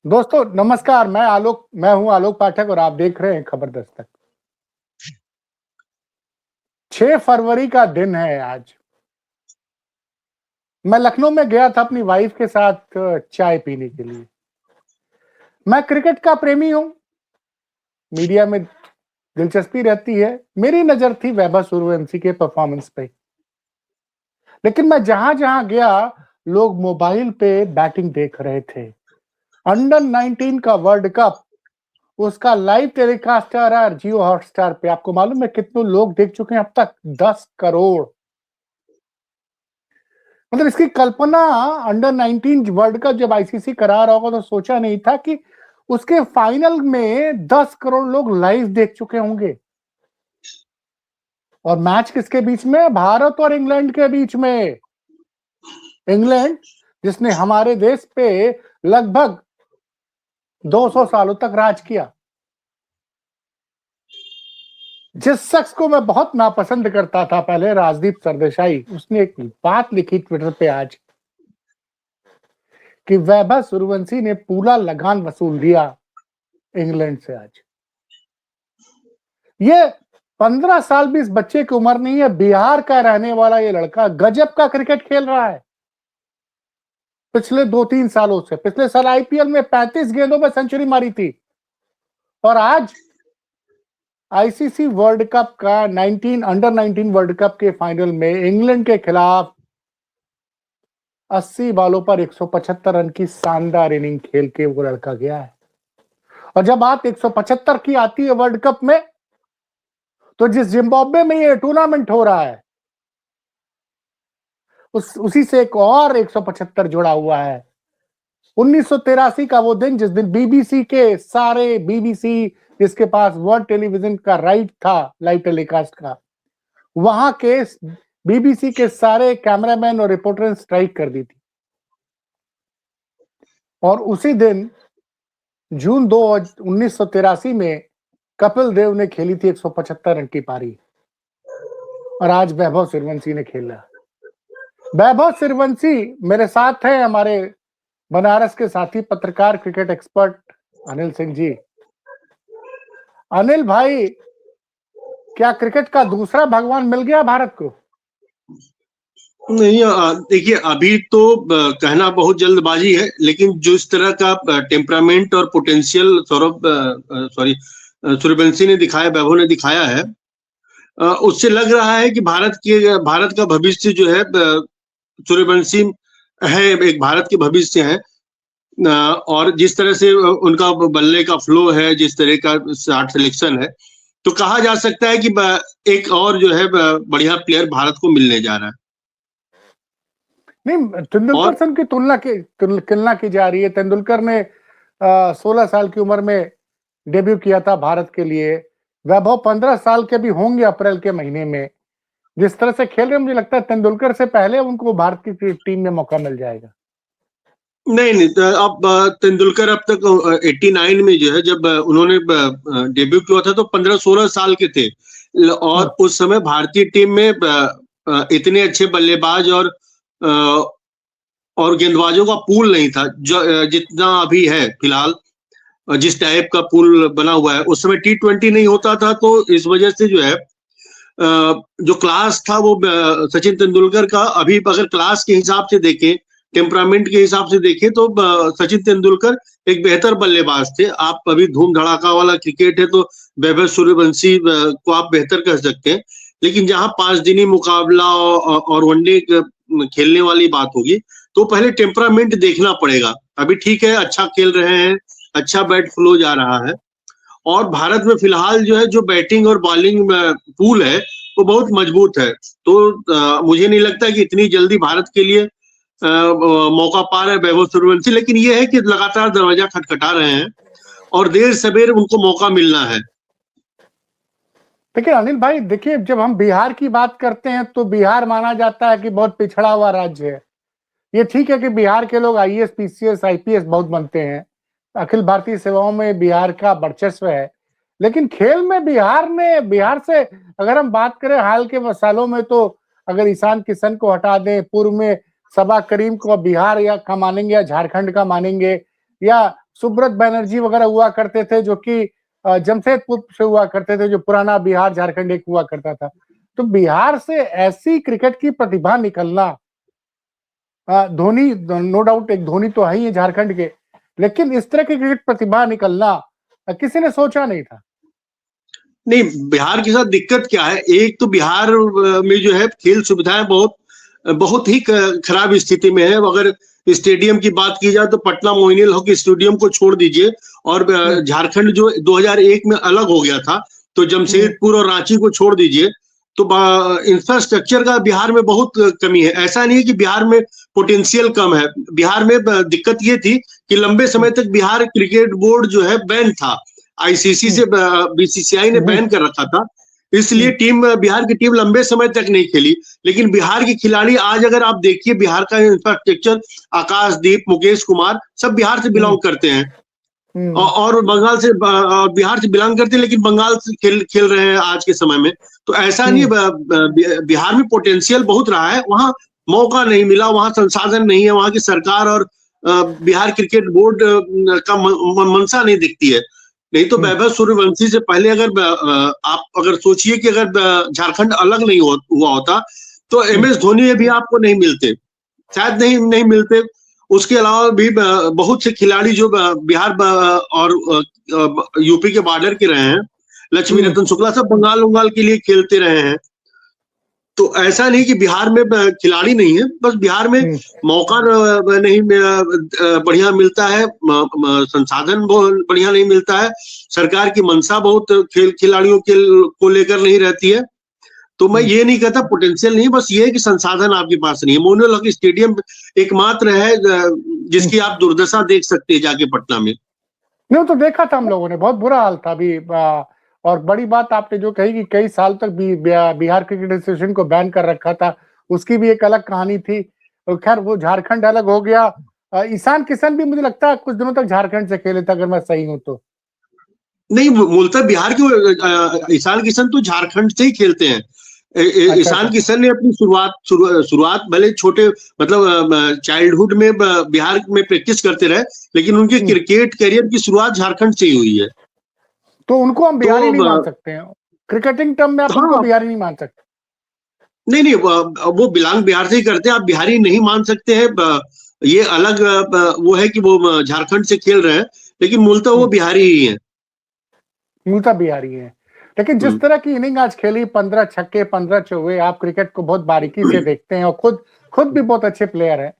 दोस्तों नमस्कार। मैं हूं आलोक पाठक और आप देख रहे हैं खबर दस्तक। 6 फरवरी का दिन है आज। मैं लखनऊ में गया था अपनी वाइफ के साथ चाय पीने के लिए। मैं क्रिकेट का प्रेमी हूं, मीडिया में दिलचस्पी रहती है। मेरी नजर थी वैभव सूर्यवंशी के परफॉर्मेंस पे, लेकिन मैं जहां जहां गया लोग मोबाइल पे बैटिंग देख रहे थे। अंडर 19 का वर्ल्ड कप, उसका लाइव टेलीकास्ट आ रहा है जियो हॉटस्टार पे। आपको मालूम है कितने लोग देख चुके हैं अब तक? 10 करोड़। मतलब इसकी कल्पना अंडर 19 वर्ल्ड कप जब आईसीसी करा रहा होगा तो सोचा नहीं था कि उसके फाइनल में 10 करोड़ लोग लाइव देख चुके होंगे। और मैच किसके बीच में? भारत और इंग्लैंड के बीच में। इंग्लैंड जिसने हमारे देश पे लगभग 200 सालों तक राज किया। जिस शख्स को मैं बहुत नापसंद करता था पहले, राजदीप सरदेसाई, उसने एक बात लिखी ट्विटर पे आज कि वैभव सूर्यवंशी ने पूरा लगान वसूल दिया इंग्लैंड से। आज ये 15 साल भी इस बच्चे की उम्र नहीं है। बिहार का रहने वाला ये लड़का गजब का क्रिकेट खेल रहा है पिछले 2-3 सालों से। पिछले साल आईपीएल में 35 गेंदों में सेंचुरी मारी थी और आज आईसीसी वर्ल्ड कप का अंडर 19 वर्ल्ड कप के फाइनल में इंग्लैंड के खिलाफ 80 बॉलों पर 175 रन की शानदार इनिंग खेल के वो लड़का गया है। और जब बात 175 की आती है वर्ल्ड कप में, तो जिस जिम्बाब्वे में ये टूर्नामेंट हो रहा है उसी से एक और 175 जुड़ा हुआ है। 1983 का वो दिन जिस दिन बीबीसी जिसके पास वर्ल्ड टेलीविजन का राइट था लाइव टेलीकास्ट का, वहां के बीबीसी के सारे कैमरामैन और रिपोर्टर ने स्ट्राइक कर दी थी। और उसी दिन जून 2 1983 में कपिल देव ने खेली थी 175 रन की पारी और आज वैभव सूर्यवंशी ने खेला। वैभव सूर्यवंशी मेरे साथ हैं हमारे बनारस के साथी पत्रकार क्रिकेट एक्सपर्ट अनिल सिंह जी। अनिल भाई, क्या क्रिकेट का दूसरा भगवान मिल गया भारत को? नहीं, देखिए अभी तो कहना बहुत जल्दबाजी है, लेकिन जो इस तरह का टेम्परामेंट और पोटेंशियल सूर्यवंशी ने दिखाया, वैभव ने दिखाया है, उससे लग रहा है कि भारत का भविष्य जो है सूर्यवंशी है, एक भारत के भविष्य है। और जिस तरह से उनका बल्ले का फ्लो है, जिस तरह का शॉट सिलेक्शन है, तो कहा जा सकता है कि एक और जो है बढ़िया प्लेयर भारत को मिलने जा रहा है। नहीं, तेंदुलकर से उनकी तुलना की जा रही है। तेंदुलकर ने 16 साल की उम्र में डेब्यू किया था भारत के लिए। वैभव 15 साल के भी होंगे अप्रैल के महीने में। जिस तरह से खेल रहे, मुझे लगता है तेंदुलकर से पहले उनको भारत की टीम में मौका मिल जाएगा। नहीं, तो अब तेंदुलकर अब तक 89 में जो है, जब उन्होंने डेब्यू किया था तो 15-16 साल के थे। और उस समय भारतीय टीम में इतने अच्छे बल्लेबाज और गेंदबाजों का पूल नहीं था जितना अभी है फिलहाल। जिस टाइप का पूल बना हुआ है, उस समय T20 नहीं होता था, तो इस वजह से जो है जो क्लास था वो सचिन तेंदुलकर का, अभी अगर क्लास के हिसाब से देखें, टेम्परामेंट के हिसाब से देखें, तो सचिन तेंदुलकर एक बेहतर बल्लेबाज थे। आप अभी धूम धड़ाका वाला क्रिकेट है तो वैभव सूर्यवंशी को आप बेहतर कह सकते हैं, लेकिन जहां 5 दिनी मुकाबला और वनडे खेलने वाली बात होगी तो पहले टेम्परामेंट देखना पड़ेगा। अभी ठीक है, अच्छा खेल रहे हैं, अच्छा बैट फ्लो जा रहा है, और भारत में फिलहाल जो है जो बैटिंग और बॉलिंग पूल है वो बहुत मजबूत है। तो मुझे नहीं लगता कि इतनी जल्दी भारत के लिए मौका पा रहे वैभव सूर्यवंशी, लेकिन ये है कि लगातार दरवाजा खटखटा रहे हैं और देर सवेर उनको मौका मिलना है। देखिए अनिल भाई, देखिए जब हम बिहार की बात करते हैं तो बिहार माना जाता है कि बहुत पिछड़ा हुआ राज्य है। ये ठीक है कि बिहार के लोग आईएएस, पीसीएस, आईपीएस बहुत बनते हैं। अखिल भारतीय सेवाओं में बिहार का वर्चस्व है, लेकिन खेल में बिहार से अगर हम बात करें हाल के सालों में, तो अगर ईशान किशन को हटा दें, पूर्व में सबा करीम को बिहार या का मानेंगे या झारखंड का मानेंगे, या सुब्रत बनर्जी वगैरह हुआ करते थे, जो कि जमशेदपुर से हुआ करते थे, जो पुराना बिहार झारखंड एक हुआ करता था। तो बिहार से ऐसी क्रिकेट की प्रतिभा निकलना, धोनी नो डाउट एक धोनी तो है ही है झारखंड के, लेकिन इस तरह की क्रिकेट प्रतिभा निकलना किसी ने सोचा नहीं था। नहीं, बिहार के साथ दिक्कत क्या है, एक तो बिहार में जो है खेल सुविधाएं बहुत ही खराब स्थिति में है। अगर स्टेडियम की बात की जाए तो पटना मोइनुल हक स्टेडियम को छोड़ दीजिए, और झारखंड जो 2001 में अलग हो गया था, तो जमशेदपुर और रांची को छोड़ दीजिए, तो इंफ्रास्ट्रक्चर का बिहार में बहुत कमी है। ऐसा नहीं है कि बिहार में पोटेंशियल कम है, बिहार में दिक्कत ये थी कि लंबे समय तक बिहार क्रिकेट बोर्ड जो है बैन था, आईसीसी से बीसीसीआई ने बैन कर रखा था, इसलिए बिहार की टीम लंबे समय तक नहीं खेली। लेकिन बिहार के खिलाड़ी आज अगर आप देखिए, बिहार का इंफ्रास्ट्रक्चर, आकाशदीप, मुकेश कुमार सब बिहार से बिलोंग करते हैं, और बंगाल से, बिहार से बिलोंग करते हैं, लेकिन बंगाल से खेल रहे हैं आज के समय में। तो ऐसा नहीं, बिहार में पोटेंशियल बहुत रहा है, वहां मौका नहीं मिला, वहां संसाधन नहीं है, वहां की सरकार और बिहार क्रिकेट बोर्ड का मंशा नहीं दिखती है। नहीं तो वैभव सूर्यवंशी से पहले आप अगर सोचिए कि अगर झारखंड अलग नहीं हुआ होता तो MS धोनी भी आपको नहीं मिलते, शायद नहीं मिलते। उसके अलावा भी बहुत से खिलाड़ी जो बिहार और यूपी के बॉर्डर के रहे हैं, लक्ष्मी रतन शुक्ला, सब बंगाल के लिए खेलते रहे हैं। तो ऐसा नहीं कि बिहार में खिलाड़ी नहीं है, बस बिहार में मौका नहीं बढ़िया मिलता है, संसाधन बढ़िया नहीं मिलता है, सरकार की मंशा बहुत खिलाड़ियों को लेकर नहीं रहती है। तो मैं ये नहीं कहता पोटेंशियल नहीं, बस ये है कि संसाधन आपके पास नहीं है। मोइनुल हक स्टेडियम एकमात्र है जिसकी आप दुर्दशा देख सकते हैं जाके पटना में। नहीं तो देखा था हम लोगों ने, बहुत बुरा हाल था अभी। और बड़ी बात आपने जो कही कि कई साल तक बिहार क्रिकेट एसोसिएशन को बैन कर रखा था, उसकी भी एक अलग कहानी थी। खैर वो झारखंड अलग हो गया। ईशान किशन भी मुझे लगता है कुछ दिनों तक झारखंड से खेले था, अगर मैं सही हूं तो। नहीं, मूलतः बिहार के ईशान किशन तो झारखंड से ही खेलते हैं। ईशान किशन ने अपनी शुरुआत भले छोटे, मतलब चाइल्डहुड में बिहार में प्रैक्टिस करते रहे, लेकिन उनके क्रिकेट करियर की शुरुआत झारखंड से ही हुई है। तो उनको हम बिहारी नहीं मान सकते हैं, क्रिकेटिंग टर्म में आप उनको बिहारी नहीं मान सकते। नहीं, वो बिलोंग बिहार से ही करते हैं, आप बिहारी नहीं मान सकते हैं। ये अलग वो है कि वो झारखंड से खेल रहे हैं, लेकिन मूलतः वो बिहारी ही है, मूलतः बिहारी है। लेकिन जिस तरह की इनिंग आज खेली, 15 छक्के 15 चौके, आप क्रिकेट को बहुत बारीकी से देखते हैं और खुद भी बहुत अच्छे प्लेयर हैं।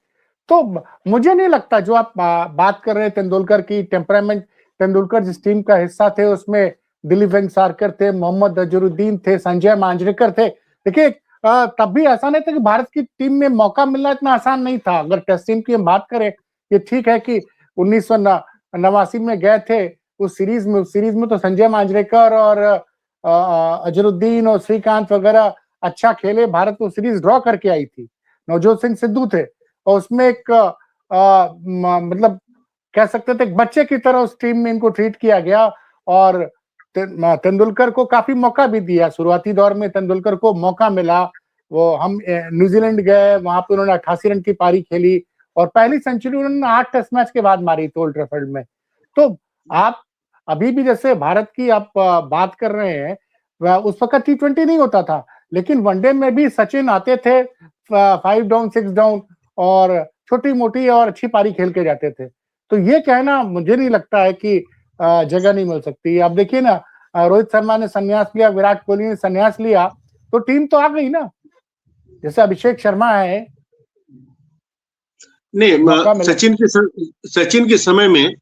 तो मुझे नहीं लगता, जो आप बात कर रहे हैं तेंदुलकर की टेम्परामेंट, तेंदुलकर जिस टीम का हिस्सा थे उसमें दिलीप वेंगसरकर थे, मोहम्मद अजहरुद्दीन थे, संजय मांजरेकर थे। देखिए तब भी ऐसा नहीं था कि भारत की टीम में मौका मिलना इतना आसान नहीं था। अगर टेस्ट टीम की हम बात करें, ये ठीक है कि 1989 में गए थे उस सीरीज में तो संजय मांजरेकर और अजहरुद्दीन और श्रीकांत वगैरह अच्छा खेले, भारत को सीरीज ड्रॉ करके आई थी। नवजोत सिंह सिद्धू थे और उसमें एक मतलब कह सकते थे एक बच्चे की तरह उस टीम में इनको ट्रीट किया गया, और तेंदुलकर को काफी मौका भी दिया। शुरुआती दौर में तेंदुलकर को मौका मिला, वो हम न्यूजीलैंड गए, वहां पे उन्होंने 88 रन की पारी खेली और पहली सेंचुरी उन्होंने 8 टेस्ट मैच के बाद मारी थी ओल्ड ट्रैफर्ड में। तो आप अभी भी जैसे भारत की आप बात कर रहे हैं, उस वक्त T20 नहीं होता था, लेकिन वनडे में भी सचिन आते थे 5 डाउन 6 डाउन और छोटी मोटी और अच्छी पारी खेल के जाते थे। तो ये कहना मुझे नहीं लगता है कि जगह नहीं मिल सकती। अब देखिए ना, रोहित शर्मा ने संन्यास लिया, विराट कोहली ने संन्यास लिया, तो टीम तो आ गई ना। जैसे अभिषेक शर्मा है, नहीं, सचिन के समय में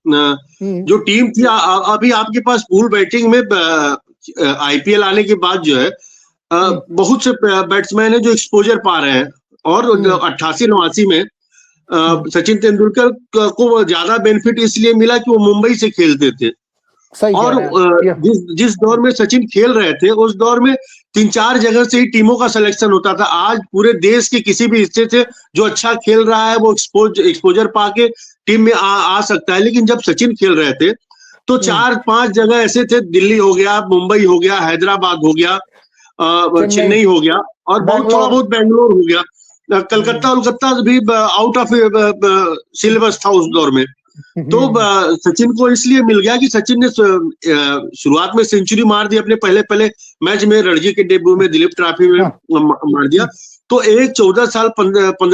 जो टीम थी, अभी आपके पास पूल बैटिंग में IPL आने के बाद जो है बहुत से बैट्समैन है जो एक्सपोजर पा रहे हैं, और 88-89 में सचिन तेंदुलकर को ज्यादा बेनिफिट इसलिए मिला कि वो मुंबई से खेलते थे। और जिस दौर में सचिन खेल रहे थे, उस दौर में 3-4 जगह से ही टीमों का सिलेक्शन होता था। आज पूरे देश के किसी भी हिस्से से जो अच्छा खेल रहा है वो एक्सपोजर पाके टीम में आ सकता है। लेकिन जब सचिन खेल रहे थे तो 4-5 जगह ऐसे थे, दिल्ली हो गया, मुंबई हो गया, हैदराबाद हो गया, चेन्नई हो गया, और थोड़ा बहुत बेंगलोर हो गया, कलकत्ता भी आउट ऑफ सिलेबस था उस दौर में। तो सचिन को इसलिए मिल गया कि सचिन ने शुरुआत में सेंचुरी मार दी अपने पहले मैच में, रणजी के डेब्यू में, दिलीप ट्रॉफी में मार दिया। तो एक 15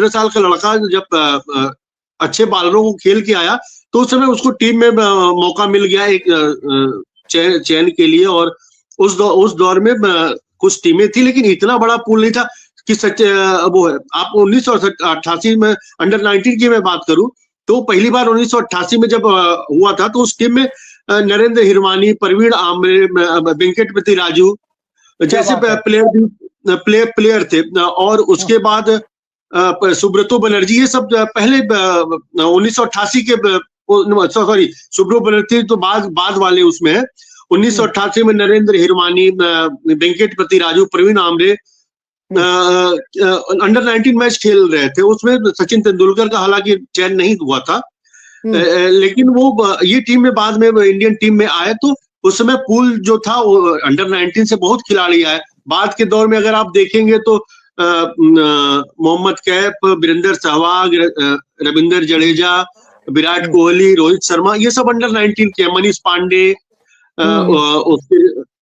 साल का लड़का जब अच्छे बॉलरों को खेल के आया तो उस समय उसको टीम में मौका मिल गया एक चयन के लिए। और उस दौर में कुछ टीमें थी लेकिन इतना बड़ा पूल नहीं था कि वो है। आप 1988 में अंडर 19 की मैं बात करूं तो पहली बार 1988 में जब हुआ था तो उस टीम में नरेंद्र हिरवानी, परवीन आमरे, वेंकटपति राजू जैसे प्लेयर थे। और उसके बाद सुब्रतो बनर्जी, ये सब पहले 1988 के सॉरी सुब्रतो बनर्जी तो बाद वाले उसमें है। 1988 में नरेंद्र हिरवानी, वेंकटपति राजू, परवीन आमरे अंडर 19 मैच खेल रहे थे। उसमें सचिन तेंदुलकर का हालांकि चयन नहीं हुआ था, लेकिन वो ये टीम में बाद में इंडियन टीम में आए तो उस समय पूल जो था वो अंडर 19 से बहुत खिलाड़ी आए। बाद के दौर में अगर आप देखेंगे तो मोहम्मद कैफ, वीरेंद्र सहवाग, रविंद्र जडेजा, विराट कोहली, रोहित शर्मा, ये सब अंडर 19 के, मनीष पांडे,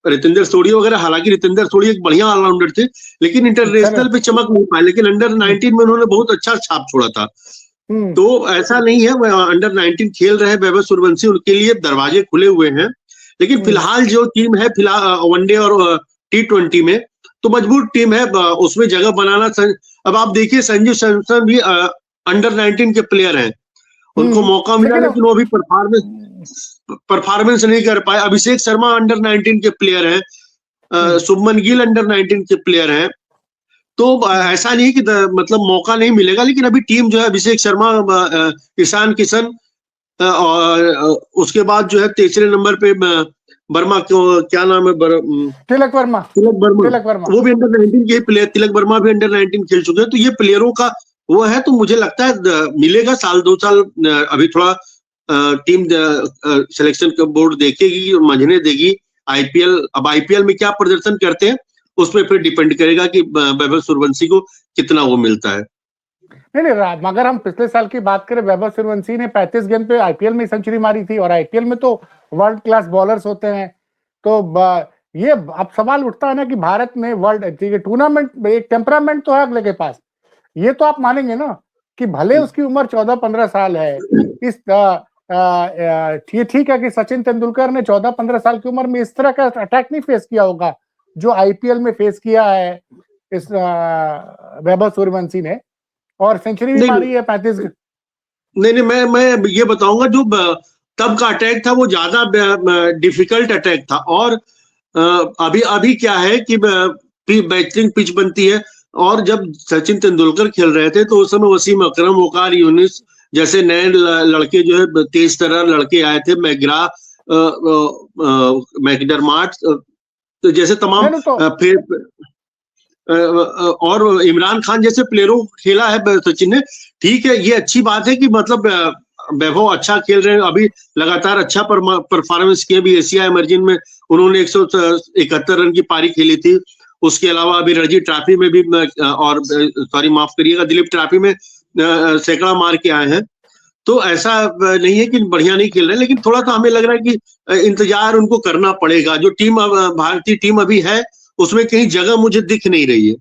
रितेंद्र सोढ़ी वगैरह। हालांकि रितेंद्र सोढ़ी एक बढ़िया ऑलराउंडर थे लेकिन इंटरनेशनल पे चमक नहीं पाए, लेकिन अंडर 19 में उन्होंने बहुत अच्छा छाप छोड़ा था। तो ऐसा नहीं है, अंडर 19 खेल रहे हैं वैभव सूर्यवंशी, उनके लिए दरवाजे खुले हुए हैं। लेकिन फिलहाल जो टीम है, फिलहाल वनडे और T20 में तो मजबूत टीम है, उसमें जगह बनाना। अब आप देखिए संजू सैमसन भी अंडर 19 के प्लेयर हैं, उनको मौका मिला लेकिन वो भी परफॉर्मेंस नहीं कर पाए। अभिषेक शर्मा अंडर 19 के प्लेयर हैं, शुभमन गिल अंडर 19 के प्लेयर हैं। तो ऐसा नहीं कि मतलब मौका नहीं मिलेगा, लेकिन अभी टीम जो है अभिषेक शर्मा, ईशान किशन और उसके बाद जो है तीसरे नंबर पे वर्मा, क्या नाम है, तिलक वर्मा, वो भी अंडर 19 के प्लेयर। तिलक वर्मा भी अंडर 19 खेल चुके हैं। तो ये प्लेयरों का वो है, तो मुझे लगता है मिलेगा साल 2 साल। अभी थोड़ा टीम सिलेक्शन का बोर्ड देखेगी, समझने देगी आईपीएल। अब आईपीएल में क्या प्रदर्शन करते हैं उस पर फिर डिपेंड करेगा कि वैभव सूर्यवंशी को कितना वो मिलता है। नहीं, अगर हम पिछले साल की बात करें, वैभव सूर्यवंशी ने 35 गेंद पे आईपीएल में सेंचुरी मारी थी और आईपीएल में तो वर्ल्ड क्लास बॉलर्स होते हैं। तो ये अब सवाल उठता है ना कि भारत में वर्ल्ड टूर्नामेंट एक टेम्परामेंट तो है अगले के पास, ये तो आप मानेंगे ना कि भले उसकी उम्र 14-15 साल है। इस ये ठीक है कि सचिन तेंदुलकर ने 14-15 साल की उम्र में इस तरह का अटैक नहीं फेस किया होगा जो आईपीएल में फेस किया है इस वैभव सूर्यवंशी ने, और सेंचुरी भी मारी है 35। नहीं, मैं ये बताऊंगा, जो तब का अटैक था वो ज्यादा डिफिकल्ट अटैक था। और अभी क्या है कि बेहतरीन पिच बनती है। और जब सचिन तेंदुलकर खेल रहे थे तो उस समय वसीम अकरम, वकार यूनिस जैसे नए लड़के जो है, तेज तरह लड़के आए थे, मैकग्रा, मैकडरमाट, तो जैसे तमाम फिर और इमरान खान जैसे प्लेयरों को खेला है सचिन ने। ठीक है, ये अच्छी बात है कि मतलब वैभव अच्छा खेल रहे हैं, अभी लगातार अच्छा परफॉर्मेंस किया। भी एशिया इमर्जिंग में उन्होंने 171 रन की पारी खेली थी। उसके अलावा अभी रणजी ट्रॉफी में भी, और सॉरी माफ करिएगा, दिलीप ट्रॉफी में सैकड़ा मार के आए हैं। तो ऐसा नहीं है कि बढ़िया नहीं खेल रहे, लेकिन थोड़ा सा हमें लग रहा है कि इंतजार उनको करना पड़ेगा। जो टीम भारतीय टीम अभी है उसमें कहीं जगह मुझे दिख नहीं रही है।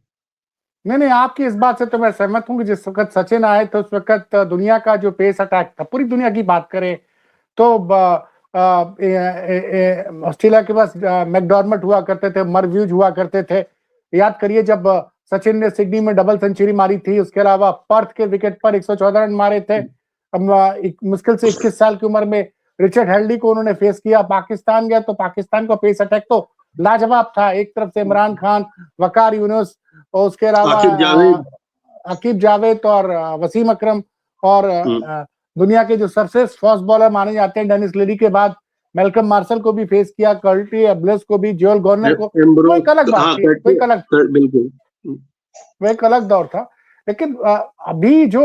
नहीं, आपकी इस बात से तो मैं सहमत हूँ कि जिस वक्त सचिन आए तो उस वक्त दुनिया का जो पेस अटैक था, पूरी दुनिया की बात करें तो ऑस्ट्रेलिया के पास मैकडॉर्मट हुआ करते थे, मर्व्यूज हुआ करते थे। याद करिए जब सचिन ने सिडनी में डबल सेंचुरी मारी थी, उसके अलावा पर्थ के विकेट पर 114 रन मारे थे। मुश्किल से 21 साल की उम्र में रिचर्ड हेल्डी को उन्होंने फेस किया। पाकिस्तान गया तो पाकिस्तान का पेस अटैक तो लाजवाब था। एक तरफ से इमरान खान, वकार यूनुस, और उसके अलावा अकीब जावेद और वसीम अकरम, और दुनिया के जो सर्वश्रेष्ठ फास्ट बॉलर माने जाते हैं डेनिस लिली के बाद मैल्कम मार्शल को भी फेस किया, कर्टी ब्लेस को भी, जोएल गॉर्नर को। वो एक अलग बात थी, वो एक अलग दौर था। लेकिन अभी जो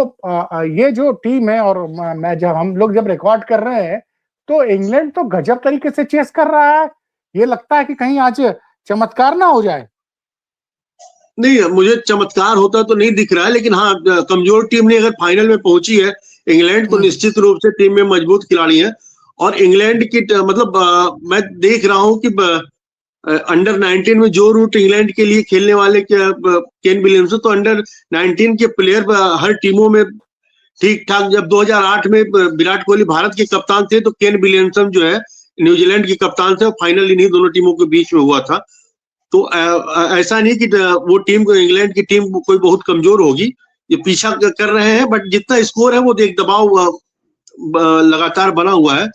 ये जो टीम है, और मैं हम लोग जब रिकॉर्ड कर रहे हैं तो इंग्लैंड तो गजब तरीके से चेस कर रहा है। ये लगता है कि कहीं आज चमत्कार ना हो जाए। नहीं, मुझे चमत्कार होता तो नहीं दिख रहा है, लेकिन हाँ, कमजोर टीम ने अगर फाइनल में पहुंची है, इंग्लैंड तो निश्चित रूप से टीम में मजबूत खिलाड़ी है, और इंग्लैंड की मतलब मैं देख रहा हूं कि अंडर 19 में जो रूट इंग्लैंड के लिए खेलने वाले केन विलियमसन, तो अंडर 19 के प्लेयर हर टीमों में ठीक ठाक। जब 2008 में विराट कोहली भारत के कप्तान थे तो केन विलियमसन जो है न्यूजीलैंड के कप्तान थे, फाइनल इन्हीं दोनों टीमों के बीच में हुआ था। तो ऐसा नहीं कि वो टीम को, इंग्लैंड की टीम कोई बहुत कमजोर होगी, ये पीछा कर रहे हैं, बट जितना स्कोर है वो देख दबाव लगातार बना हुआ है,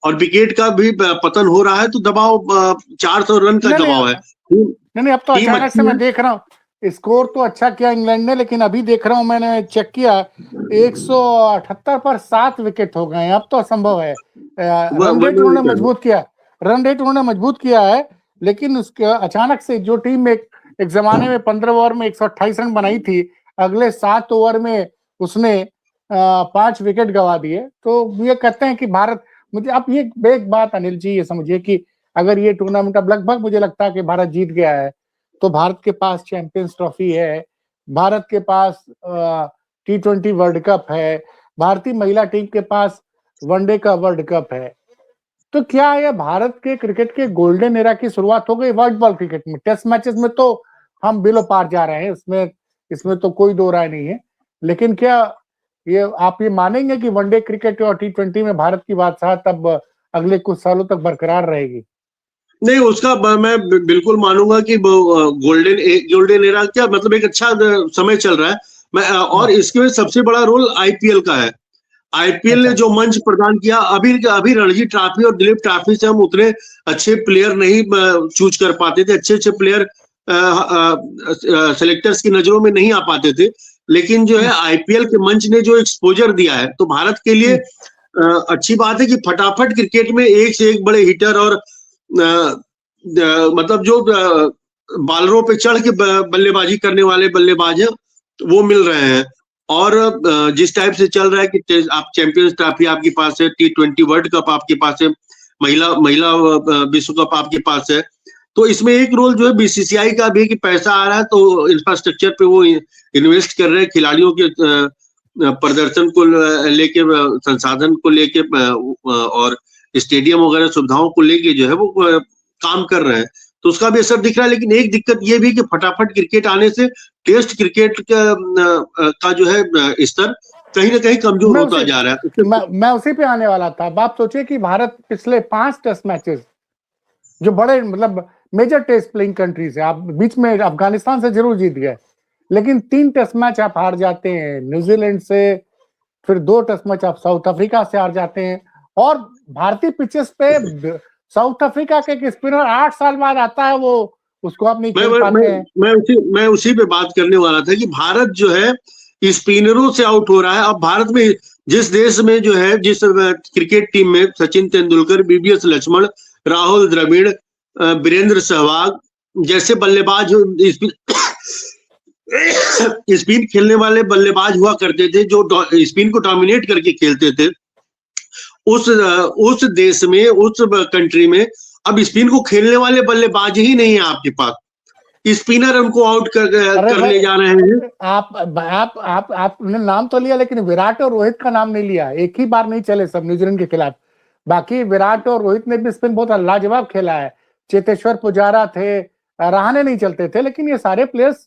और विकेट का भी पतन हो रहा है, तो दबाव 400 रन का दबाव है। नहीं, अब तो अचानक से मैं देख रहा हूँ स्कोर तो अच्छा किया इंग्लैंड ने, लेकिन अभी देख रहा हूँ, मैंने चेक किया 178 पर 7 विकेट हो गए। अब तो असंभव है। रन रेट उन्होंने मजबूत किया है, लेकिन उसके अचानक से जो टीम में एक जमाने में 15 ओवर में 128 रन बनाई थी, अगले 7 ओवर में उसने 5 विकेट गवा दिए। तो ये कहते हैं कि भारत, मुझे अब ये एक बात अनिल जी ये समझिए कि अगर ये टूर्नामेंट अब लगभग मुझे लगता है कि भारत जीत गया है, तो भारत के पास चैंपियंस ट्रॉफी है, भारत के पास T20 वर्ल्ड कप है, भारतीय महिला टीम के पास वनडे का वर्ल्ड कप है। तो क्या यह भारत के क्रिकेट के गोल्डन एरा की शुरुआत हो गई वर्ल्ड बॉल क्रिकेट में? टेस्ट मैचेस में तो हम बिलो पार जा रहे हैं, इसमें तो कोई दो राय नहीं है, लेकिन क्या ये आप ये मानेंगे कि वनडे क्रिकेट और T20 में भारत की बादशाहत अब अगले कुछ सालों तक बरकरार रहेगी? नहीं, उसका मैं बिल्कुल मानूंगा कि गोल्डन एरा क्या मतलब एक अच्छा समय चल रहा है। मैं और इसके सबसे बड़ा रोल आईपीएल का है। आईपीएल ने जो मंच प्रदान किया, अभी रणजी ट्रॉफी और दिलीप ट्रॉफी से हम उतने अच्छे प्लेयर नहीं चूज कर पाते थे, अच्छे प्लेयर सेलेक्टर्स की नजरों में नहीं आ पाते थे, लेकिन जो है आईपीएल के मंच ने जो एक्सपोजर दिया है, तो भारत के लिए अच्छी बात है कि फटाफट क्रिकेट में एक से एक बड़े हिटर और मतलब जो बॉलरों पे चढ़ के बल्लेबाजी करने वाले बल्लेबाज हैं वो मिल रहे हैं। और जिस टाइप से चल रहा है कि आप चैंपियंस ट्रॉफी आपके पास है, T20 वर्ल्ड कप आपके पास है, महिला विश्व कप आपके पास है, तो इसमें एक रोल जो है बीसीसीआई का भी कि पैसा आ रहा है तो इंफ्रास्ट्रक्चर पे वो इन्वेस्ट कर रहे हैं, खिलाड़ियों के प्रदर्शन को लेके, संसाधन को लेके और स्टेडियम वगैरह सुविधाओं को लेके जो है वो काम कर रहे हैं, तो उसका भी असर दिख रहा है। लेकिन एक दिक्कत ये भी कि फटाफट क्रिकेट आने से टेस्ट क्रिकेट का जो है स्तर कहीं ना कहीं कमजोर होता जा रहा है। मैं उसी पे आने वाला था। आप सोचिए कि भारत पिछले 5 टेस्ट मैचेस जो बड़े मतलब मेजर टेस्ट प्लेइंग कंट्रीज है, आप बीच में अफगानिस्तान से जरूर जीत गए, लेकिन 3 टेस्ट मैच आप हार जाते हैं न्यूजीलैंड से, फिर 2 टेस्ट मैच आप साउथ अफ्रीका से हार जाते हैं, और भारतीय पिचेस पे साउथ अफ्रीका के एक स्पिनर 8 साल बाद आता है, वो उसको आप नहीं खेल पाते हैं। मैं उसी पे बात करने वाला था कि भारत जो है स्पिनरों से आउट हो रहा है। अब भारत में जिस देश में जो है, जिस क्रिकेट टीम में सचिन तेंदुलकर, बीबीएस लक्ष्मण, राहुल द्रविड़, वीरेंद्र सहवाग जैसे बल्लेबाज स्पिन खेलने वाले बल्लेबाज हुआ करते थे, जो स्पिन को डोमिनेट करके खेलते थे, उस देश में, उस कंट्री में अब स्पिन को खेलने वाले बल्लेबाज ही नहीं है आपके पास, स्पिनर उनको आउट करने जा रहे हैं। आपने नाम तो लिया, लेकिन विराट और रोहित का नाम नहीं लिया। एक ही बार नहीं चले सब न्यूजीलैंड के खिलाफ, बाकी विराट और रोहित ने भी स्पिन बहुत लाजवाब खेला है। चेतेश्वर पुजारा थे, रहाणे नहीं चलते थे, लेकिन ये सारे प्लेयर्स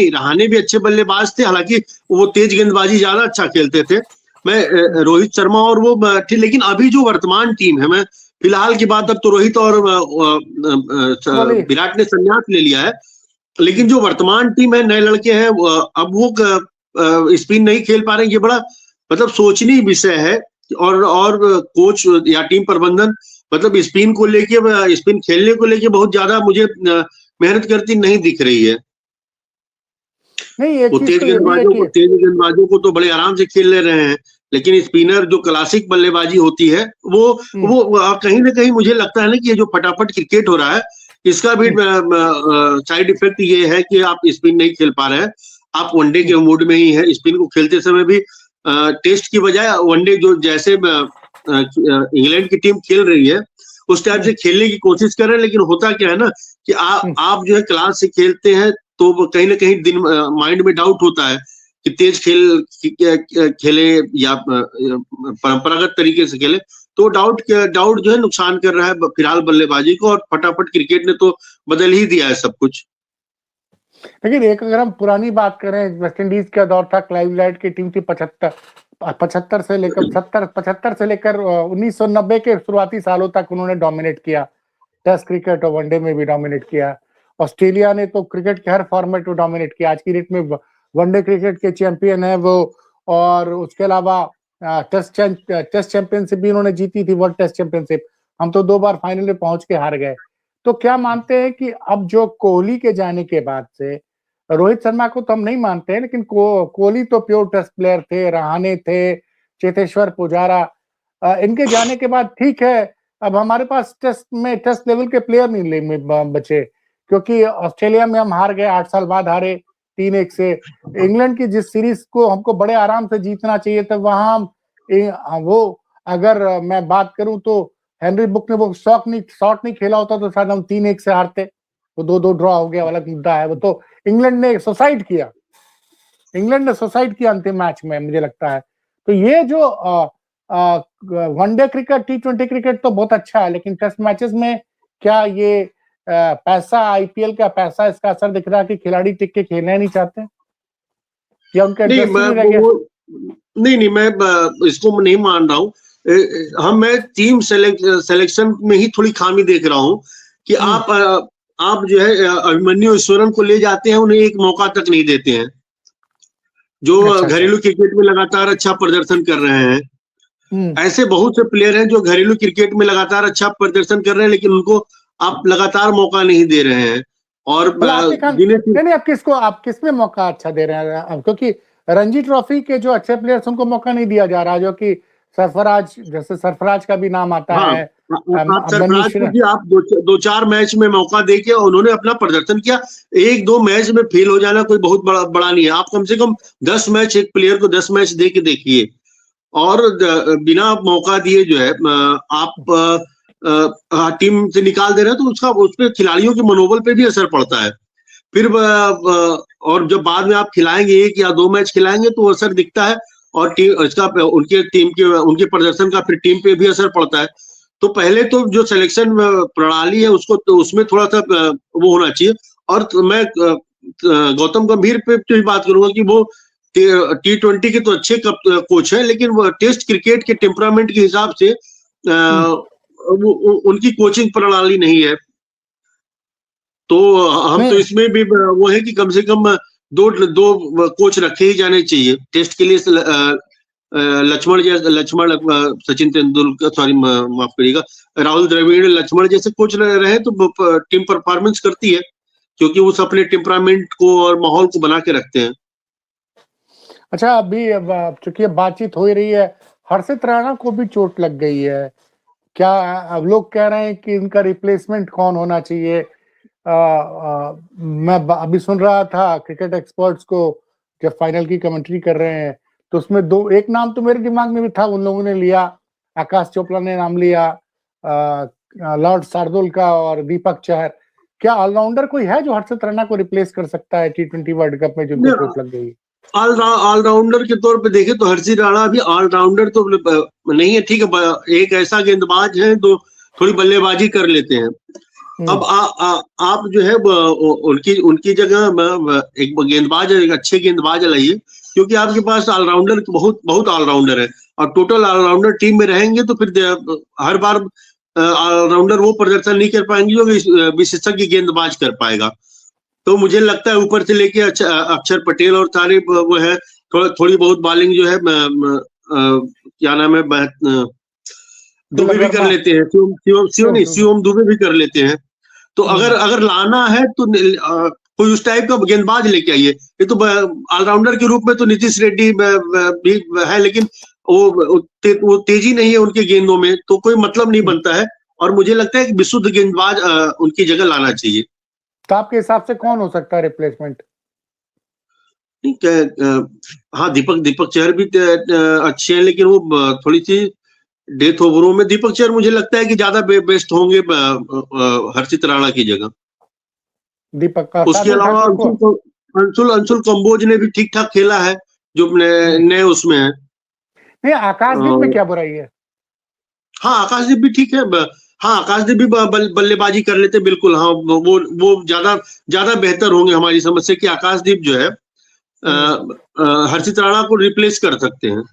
रहाणे भी अच्छे बल्लेबाज थे, हालांकि वो तेज गेंदबाजी ज्यादा अच्छा खेलते थे। मैं रोहित शर्मा और वो थी, लेकिन अभी जो वर्तमान टीम है, मैं फिलहाल की बात, अब तो रोहित और विराट ने संन्यास ले लिया है, लेकिन जो वर्तमान टीम है, नए लड़के हैं, अब वो स्पिन नहीं खेल पा रहे। ये बड़ा मतलब सोचनीय विषय है, और कोच या टीम प्रबंधन मतलब स्पिन को लेके, स्पिन खेलने को लेके बहुत ज्यादा मुझे मेहनत करती नहीं दिख रही है। वो तेज गेंदबाजों को तो बड़े आराम से खेल ले रहे हैं, लेकिन स्पिनर जो क्लासिक बल्लेबाजी होती है, वो कहीं ना कहीं मुझे लगता है ना कि ये जो फटाफट क्रिकेट हो रहा है, इसका भी साइड इफेक्ट ये है कि आप स्पिन नहीं खेल पा रहे हैं, आप वनडे के मूड में ही है। स्पिन को खेलते समय भी टेस्ट की बजाय वनडे जो जैसे इंग्लैंड की टीम खेल रही है उस टाइप से खेलने की कोशिश कर रहे हैं, लेकिन होता क्या है ना कि आप जो है क्लास से खेलते हैं तो कहीं ना कहीं दिन माइंड में डाउट होता है कि तेज खेल खेले या परंपरागत तरीके से खेले, तो डाउट जो है नुकसान कर रहा है फिलहाल बल्लेबाजी को, और फटाफट क्रिकेट ने तो बदल ही दिया है सब कुछ। लेकिन एक अगर हम पुरानी बात करें, वेस्ट इंडीज का दौर था, क्लाइव लाइट की टीम थी 75 से लेकर 75 से लेकर 1990 के शुरुआती सालों तक उन्होंने डोमिनेट किया, टेस्ट क्रिकेट और वनडे में भी डोमिनेट किया। ऑस्ट्रेलिया ने तो क्रिकेट के हर फॉर्मेट में डोमिनेट किया, आज की डेट में वनडे क्रिकेट के चैंपियन है वो, और उसके अलावा टेस्ट चैंपियनशिप भी उन्होंने जीती थी, वर्ल्ड टेस्ट चैंपियनशिप। हम तो 2 बार फाइनल में पहुंच के हार गए। तो क्या मानते हैं कि अब जो कोहली के जाने के बाद से, रोहित शर्मा को तो हम नहीं मानते हैं, लेकिन कोहली तो प्योर टेस्ट प्लेयर थे, रहाणे थे, चेतेश्वर पुजारा, इनके जाने के बाद ठीक है, अब हमारे पास टेस्ट लेवल के प्लेयर नहीं बचे, क्योंकि ऑस्ट्रेलिया में हम हार गए, 8 साल बाद हारे 3-1 से। इंग्लैंड की जिस सीरीज को हमको बड़े आराम से जीतना चाहिए था, वहां वो अगर मैं बात करूं तो हेनरी बुक ने वो शॉट नहीं खेला होता तो शायद हम 3-1 से हारते, वो 2-2 ड्रॉ हो गया, अलग मुद्दा है वो। तो इंग्लैंड ने सुसाइड किया अंतिम मैच में, मुझे लगता है। तो ये जो वनडे क्रिकेट, T20 क्रिकेट तो बहुत अच्छा है, लेकिन टेस्ट मैचेस में क्या ये पैसा, आईपीएल का पैसा, इसका असर दिख रहा है कि खिलाड़ी टिक के खेलना नहीं चाहते, या उनका इंटरेस्ट नहीं रह गया? नहीं, मैं इसको नहीं मान रहा हूँ। मैं टीम सिलेक्शन में ही थोड़ी खामी देख रहा हूँ कि आप जो है अभिमन्यु ईश्वरन को ले जाते हैं, उन्हें एक मौका तक नहीं देते हैं, जो घरेलू क्रिकेट में लगातार अच्छा प्रदर्शन कर रहे हैं। ऐसे बहुत से प्लेयर हैं जो घरेलू क्रिकेट में लगातार अच्छा प्रदर्शन कर रहे हैं, लेकिन उनको आप लगातार मौका नहीं दे रहे हैं। और आप किसमें मौका अच्छा दे रहे हैं? क्योंकि रणजी ट्रॉफी के जो अच्छे प्लेयर्स, उनको मौका नहीं दिया जा रहा, जो कि सरफराज का भी नाम आता है। आप सरफराज को भी आप 2-4 मैच में मौका देके उन्होंने अपना प्रदर्शन किया। 1-2 मैच में फेल हो जाना कोई बहुत बड़ा नहीं है। आप कम से कम 10 मैच, एक प्लेयर को 10 मैच दे के देखिए, और बिना मौका दिए जो है आप टीम से निकाल दे रहे हैं, तो उसपे खिलाड़ियों के मनोबल पे भी असर पड़ता है। फिर और जब बाद में आप खिलाएंगे 1 या 2 मैच खिलाएंगे तो असर दिखता है, और उनके प्रदर्शन का फिर टीम पे भी असर पड़ता है। तो पहले तो जो सिलेक्शन प्रणाली है उसको, तो उसमें थोड़ा सा वो होना चाहिए। और मैं गौतम गंभीर पे भी बात करूंगा कि वो T20 के तो अच्छे कोच हैं, लेकिन वो टेस्ट क्रिकेट के टेम्परामेंट के हिसाब से उनकी कोचिंग प्रणाली नहीं है। तो हम तो इसमें भी वो है कि कम से कम दो कोच रखे ही जाने चाहिए टेस्ट के लिए। लक्ष्मण सचिन तेंदुलकर, सॉरी माफ करिएगा, राहुल द्रविड़, लक्ष्मण जैसे कोच रहे तो टीम परफॉर्मेंस करती है, क्योंकि वो अपने टेम्परामेंट को और माहौल को बना के रखते हैं। अच्छा, अभी चूंकि बातचीत हो ही रही है, हर्षित राणा को भी चोट लग गई है, क्या अब लोग कह रहे हैं कि इनका रिप्लेसमेंट कौन होना चाहिए? मैं अभी सुन रहा था क्रिकेट एक्सपर्ट्स को जब फाइनल की कमेंट्री कर रहे हैं, तो उसमें एक नाम तो मेरे दिमाग में भी था, उन लोगों ने लिया, आकाश चोपड़ा ने नाम लिया, लॉर्ड शार्दुल का और दीपक चहर। क्या ऑलराउंडर कोई है जो हर्षित राणा को रिप्लेस कर सकता है T20 वर्ल्ड कप में जिनको चोट लग गई? ऑलराउंडर के तौर पे देखें तो हर्षित राणा भी ऑलराउंडर तो नहीं है, ठीक है, एक ऐसा गेंदबाज है जो थोड़ी बल्लेबाजी कर लेते हैं। अब आप जो है उनकी जगह एक गेंदबाज, एक अच्छे गेंदबाज लाइए, क्योंकि आपके पास ऑलराउंडर बहुत ऑलराउंडर है, और टोटल ऑलराउंडर टीम में रहेंगे तो फिर हर बार ऑलराउंडर वो प्रदर्शन नहीं कर पाएंगे जो विशेषज्ञ गेंदबाज कर पाएगा। तो मुझे लगता है ऊपर से लेके अक्षर पटेल और सारे वो है, थोड़ी बहुत बॉलिंग जो है क्या नाम है, दुबे भी कर लेते हैं, शिवम दुबे भी कर लेते हैं। तो अगर लाना है तो कोई उस टाइप का गेंदबाज लेके आइए। ये तो ऑलराउंडर के रूप में तो नीतीश रेड्डी भी है, लेकिन वो तेजी नहीं है उनके गेंदों में, तो कोई मतलब नहीं बनता है। और मुझे लगता है कि विशुद्ध गेंदबाज उनकी जगह लाना चाहिए। तो आपके हिसाब से कौन हो सकता है रिप्लेसमेंट? हाँ, दीपक चहर भी अच्छे हैं, लेकिन वो थोड़ी सी डेथ ओवरों में दीपक चहर मुझे लगता है कि ज्यादा बेस्ट होंगे हर्षित राणा की जगह। दीपक का उसके अलावा अंशुल कंबोज ने भी ठीक ठाक खेला है, जो नए उसमें है। नहीं, आकाशदीप में क्या बुराई है? हाँ, आकाशदीप भी ठीक है। हाँ, आकाशदीप भी बल्लेबाजी कर लेते बिल्कुल। हाँ, वो ज्यादा बेहतर होंगे हमारी समझ से कि आकाशदीप जो है हर्षित राणा को रिप्लेस कर सकते हैं।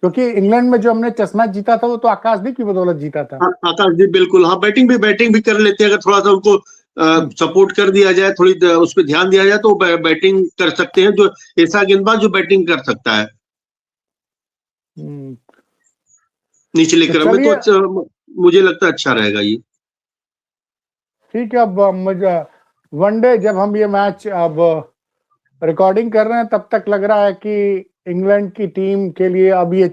क्योंकि इंग्लैंड में जो हमने चश्मा जीता था वो तो आकाशदीप की बदौलत जीता था। हाँ, आकाशदीप बिल्कुल। हाँ, बैटिंग भी कर लेते हैं। अगर थोड़ा सा उनको सपोर्ट कर दिया जाए, थोड़ी उस पर ध्यान दिया जाए तो बैटिंग कर सकते हैं। जो ऐसा गेंदबाज जो बैटिंग कर सकता है निचले तो क्रम में, तो चलिए, मुझे लगता है अच्छा रहेगा ये। ठीक है। अब मुझे वनडे जब हम ये मैच अब रिकॉर्डिंग कर रहे हैं तब तक लग रहा है कि इंग्लैंड की टीम के लिए अब ये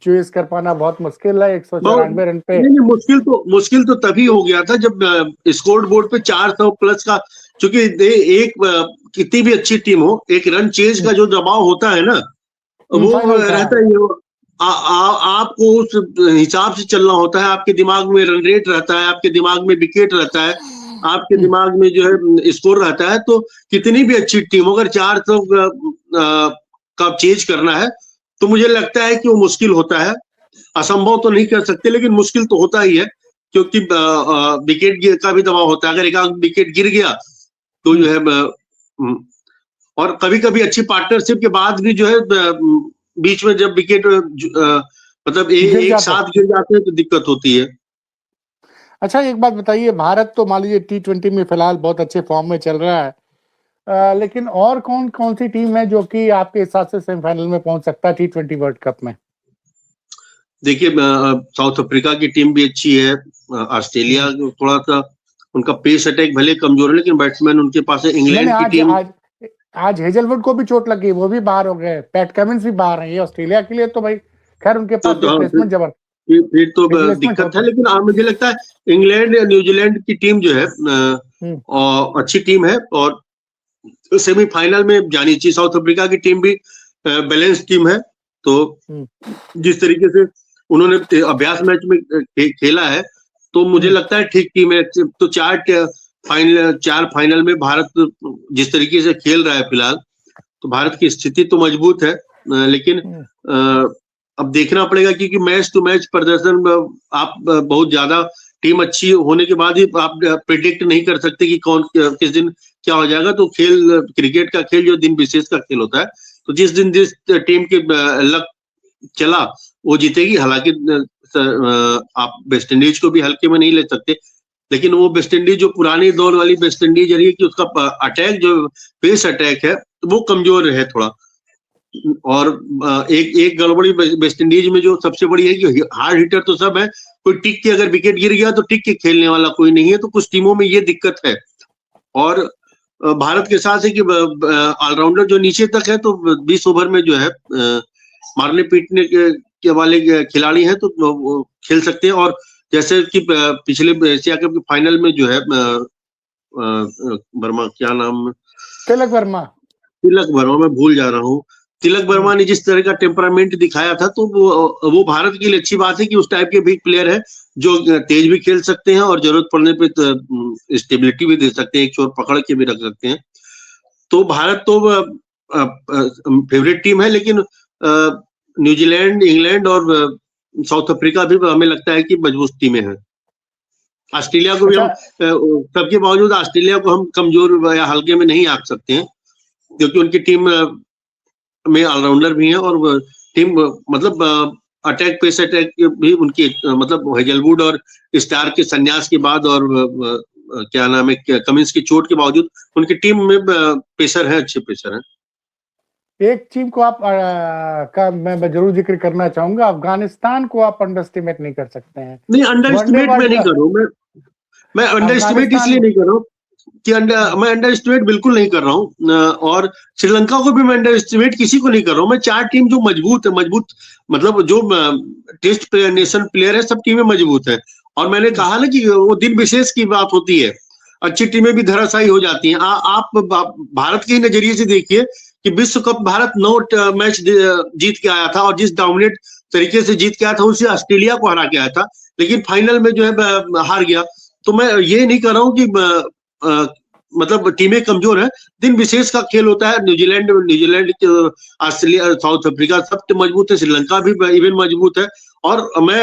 चेस कर पाना बहुत मुश्किल है। 194 रन पे। नहीं, मुश्किल तो तभी हो गया था जब स्कोर बोर्ड पे 400 प्लस का, क्योंकि एक कितनी भी अच्छी टीम हो, एक रन चेज का जो दबाव होता है ना, वो रहता है। आपको उस हिसाब से चलना होता है। आपके दिमाग में रन रेट रहता है, आपके दिमाग में विकेट रहता है, आपके दिमाग में जो है स्कोर रहता है। तो कितनी भी अच्छी टीम, अगर 400 का चेज करना है तो मुझे लगता है कि वो मुश्किल होता है। असंभव तो नहीं कर सकते, लेकिन मुश्किल तो होता ही है, क्योंकि विकेट का भी दबाव होता है। अगर एक आध विकेट गिर गया तो जो है, और कभी कभी अच्छी पार्टनरशिप के बाद भी जो है बीच में जब विकेट मतलब एक साथ गिर जाते हैं तो दिक्कत होती है। अच्छा, एक बात बताइए, भारत तो मान लीजिए T20 में फिलहाल बहुत अच्छे फॉर्म में चल रहा है, लेकिन और कौन कौन सी टीम है जो कि आपके हिसाब से सेमीफाइनल में पहुंच सकता है T20 वर्ल्ड कप में? देखिए, साउथ अफ्रीका की टीम भी अच्छी है। ऑस्ट्रेलिया थोड़ा सा उनका पेस अटैक भले कमजोर है, लेकिन बैट्समैन उनके पास है। इंग्लैंड की टीम आज हेजलवुड को भी चोट लगी, वो भी बाहर हो गए। पैट कमिंस भी बाहर है। ये ऑस्ट्रेलिया के लिए तो भाई खैर उनके पास रिप्लेसमेंट जबरदस्त, फिर तो दिक्कत है। लेकिन मुझे लगता है इंग्लैंड या न्यूजीलैंड की टीम जो है अच्छी टीम है और सेमीफाइनल में जानी चाहिए। साउथ अफ्रीका की टीम भी बैलेंस टीम है। तो जिस तरीके से उन्होंने अभ्यास मैच में खेला है, तो मुझे लगता है ठीक टीम है। तो चार फाइनल में भारत जिस तरीके से खेल रहा है फिलहाल, तो भारत की स्थिति तो मजबूत है। लेकिन अब देखना पड़ेगा, क्योंकि मैच टू मैच प्रदर्शन आप बहुत ज्यादा टीम अच्छी होने के बाद ही आप प्रिडिक्ट नहीं कर सकते कि कौन किस दिन क्या हो जाएगा। तो क्रिकेट का खेल जो दिन विशेष का खेल होता है, तो जिस दिन जिस टीम के लक चला वो जीतेगी। हालांकि आप वेस्ट इंडीज को भी हल्के में नहीं ले सकते, लेकिन वो वेस्ट इंडीज जो पुरानी दौर वाली वेस्ट इंडीज रही है कि उसका अटैक जो पेस अटैक है वो कमजोर है थोड़ा। और एक गड़बड़ी वेस्ट इंडीज में जो सबसे बड़ी है कि हार्ड हिटर तो सब है, कोई टिक के अगर विकेट गिर गया तो टिक के खेलने वाला कोई नहीं है। तो कुछ टीमों में ये दिक्कत है। और भारत के साथ है कि ऑलराउंडर जो नीचे तक है, तो 20 ओवर में जो है मारने पीटने के वाले खिलाड़ी हैं, तो खेल सकते हैं। और जैसे कि पिछले एशिया कप के फाइनल में जो है वर्मा, क्या नाम, तिलक वर्मा, मैं भूल जा रहा हूँ। तिलक वर्मा ने जिस तरह का टेम्परामेंट दिखाया था, तो वो भारत के लिए अच्छी बात है कि उस टाइप के भी प्लेयर है जो तेज भी खेल सकते हैं और जरूरत पड़ने पे तो स्टेबिलिटी भी दे सकते हैं, एक छोर पकड़ के भी रख सकते हैं। तो भारत तो फेवरेट टीम है, लेकिन न्यूजीलैंड, इंग्लैंड और साउथ अफ्रीका भी हमें लगता है कि मजबूत टीमें हैं। ऑस्ट्रेलिया को भी हम सबके बावजूद ऑस्ट्रेलिया को हम कमजोर या हल्के में नहीं आंक सकते हैं, क्योंकि उनकी टीम में ऑलराउंडर भी हैं और टीम मतलब अटैक पेस अटैक भी उनकी मतलब हेजलवुड और स्टार के संन्यास के बाद और क्या नाम है कमिंस की चोट के बावजूद उनकी टीम में पेसर है, अच्छे पेसर हैं। एक टीम को आप का मैं जरूर जिक्र करना चाहूंगा, अफगानिस्तान को आप अंडर एस्टिमेट नहीं कर सकते हैं। नहीं, अंडर एस्टिमेट मैं नहीं कर रहा हूँ। मैं अंडर एस्टिमेट इसलिए नहीं कर रहा हूँ कि मैं अंडर एस्टिमेट बिल्कुल नहीं कर रहा हूँ। और श्रीलंका को भी मैं अंडर एस्टिमेट किसी को नहीं कर रहा हूँ। मैं चार टीम जो मजबूत है, मतलब जो टेस्ट प्लेयर, नेशन प्लेयर है, सब टीमें मजबूत है। और मैंने कहा ना कि वो दिन विशेष की बात होती है, अच्छी टीमें भी धराशायी हो जाती हैं। आप भारत के नजरिए से देखिए कि विश्व कप भारत 9 मैच जीत के आया था और जिस डोमिनेट तरीके से जीत के आया था उसे ऑस्ट्रेलिया को हरा के आया था, लेकिन फाइनल में जो है हार गया। तो मैं ये नहीं कर रहा हूँ कि मतलब टीमें कमजोर है, दिन विशेष का खेल होता है। न्यूजीलैंड ऑस्ट्रेलिया, साउथ अफ्रीका सब मजबूत है, श्रीलंका भी इवन मजबूत है। और मैं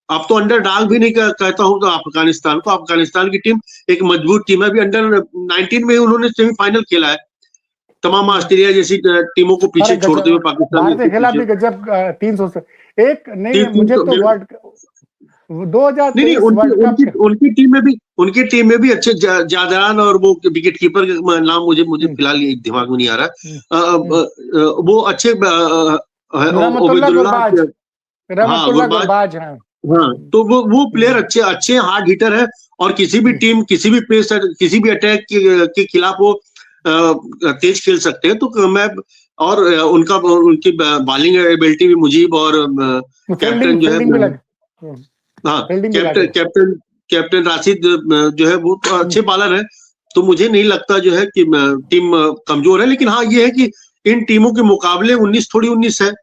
अब तो अंडर डॉग भी नहीं कहता हूँ तो अफगानिस्तान को, अफगानिस्तान की टीम एक मजबूत टीम है। अभी अंडर 19 में उन्होंने सेमीफाइनल खेला है, तमाम ऑस्ट्रेलिया जैसी टीमों को पीछे छोड़ते हुए पाकिस्तान भारत के खिलाफ भी गजब 300 से एक नहीं, मुझे तो वर्ल्ड 2023 वर्ल्ड कप उनकी टीम में भी अच्छे जादरान और वो विकेट कीपर का नाम मुझे फिलहाल दिमाग में नहीं आ रहा, वो अच्छे गुरबाज हैं। हाँ, तो वो प्लेयर अच्छे हार्ड हिटर है और किसी भी टीम, किसी भी पेस, किसी भी अटैक के खिलाफ वो तेज खेल सकते हैं। तो मैं और उनकी बॉलिंग एबिलिटी भी, मुजीब और कैप्टन जो है, हाँ कैप्टन राशिद जो है वो तो अच्छे बॉलर है। तो मुझे नहीं लगता जो है कि टीम कमजोर है, लेकिन हाँ ये है कि इन टीमों के मुकाबले 19 थोड़ी 19 है।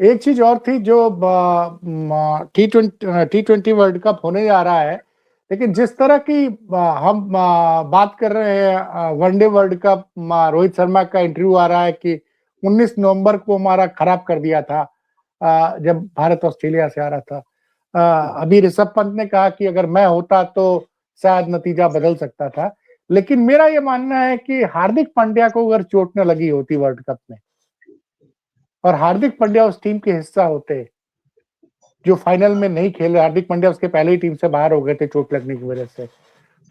एक चीज और थी जो T20 वर्ल्ड कप होने जा रहा है, लेकिन जिस तरह की हम बात कर रहे हैं one day world cup, Rohit Sharma का इंटरव्यू आ रहा है कि 19 नवंबर को हमारा खराब कर दिया था जब भारत ऑस्ट्रेलिया से आ रहा था। अभी ऋषभ पंत ने कहा कि अगर मैं होता तो शायद नतीजा बदल सकता था, लेकिन मेरा ये मानना है कि हार्दिक पांड्या को अगर चोट न लगी होती वर्ल्ड कप में और हार्दिक पांड्या उस टीम के हिस्सा होते जो फाइनल में नहीं खेले, हार्दिक पांड्या उसके पहले ही टीम से बाहर हो गए थे चोट लगने की वजह से,